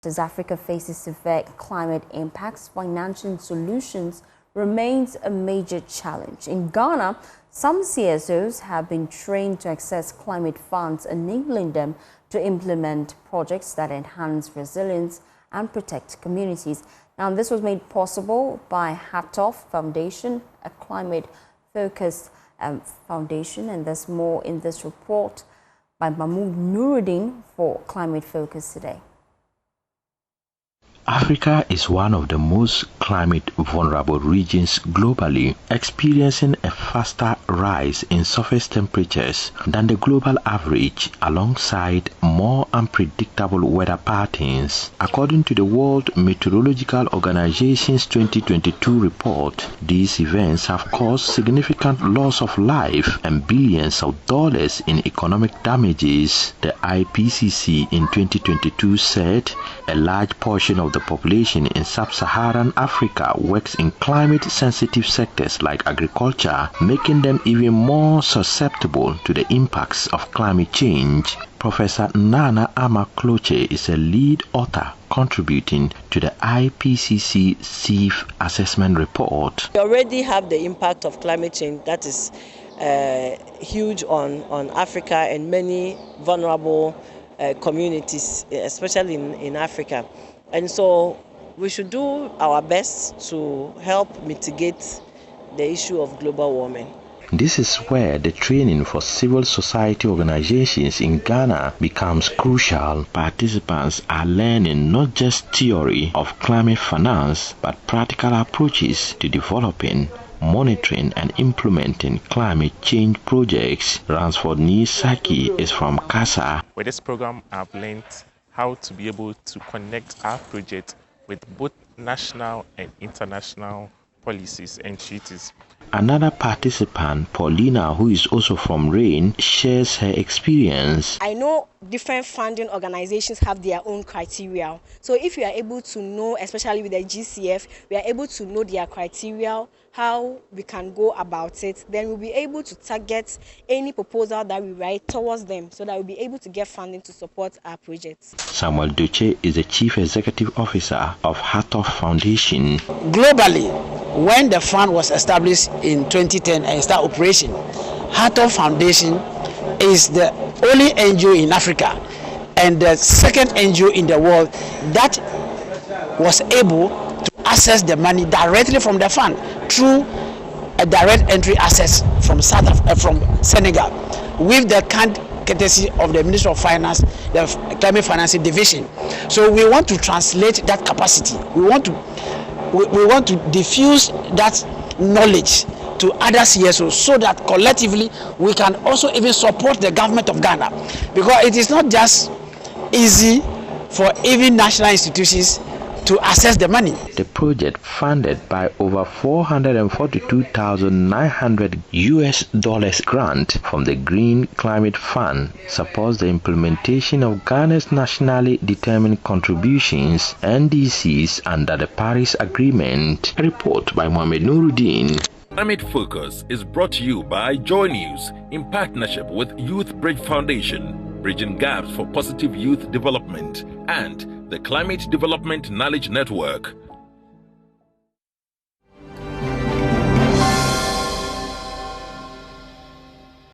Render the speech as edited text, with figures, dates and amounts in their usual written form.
As Africa faces severe climate impacts, financial solutions remains a major challenge. In Ghana, some CSOs have been trained to access climate funds, enabling them to implement projects that enhance resilience and protect communities. Now, this was made possible by Hatoff Foundation, a climate-focused foundation, and there's more in this report by Mahmoud Nuruddin for Climate Focus Today. Africa is one of the most climate-vulnerable regions globally, experiencing a faster rise in surface temperatures than the global average, alongside more unpredictable weather patterns. According to the World Meteorological Organization's 2022 report, these events have caused significant loss of life and billions of dollars in economic damages. The IPCC in 2022 said a large portion of the population in sub-Saharan Africa works in climate-sensitive sectors like agriculture, making them even more susceptible to the impacts of climate change. Professor Nana Ama-Kloche is a lead author contributing to the IPCC SIF assessment report. We already have the impact of climate change that is huge on Africa and many vulnerable communities, especially in Africa. And so we should do our best to help mitigate the issue of global warming. This is where the training for civil society organizations in Ghana becomes crucial. Participants are learning not just theory of climate finance, but practical approaches to developing, monitoring and implementing climate change projects. Ransford Nisaki is from CASA. With this program, I've learned how to be able to connect our project with both national and international policies and treaties. Another participant, Paulina, who is also from RAIN, shares her experience. I know different funding organizations have their own criteria. So if you are able to know, especially with the GCF, we are able to know their criteria, how we can go about it, then we'll be able to target any proposal that we write towards them so that we'll be able to get funding to support our projects. Samuel Duche is the Chief Executive Officer of Hatoff Foundation. Globally, when the fund was established in 2010 and started operation, Hatoff Foundation is the only NGO in Africa and the second NGO in the world that was able to access the money directly from the fund through a direct entry access from Senegal with the courtesy of the Ministry of Finance, the Climate Financing Division. So we want to translate that capacity. We want to diffuse that knowledge to other CSOs so that collectively we can also even support the government of Ghana, because it is not just easy for even national institutions to access the money. The project, funded by over $442,900 grant from the Green Climate Fund, supports the implementation of Ghana's nationally determined contributions (NDCs) under the Paris Agreement. A report by Mahmoud Nuruddin. Climate Focus is brought to you by Joy News in partnership with Youth Bridge Foundation, bridging gaps for positive youth development, and the Climate Development Knowledge Network.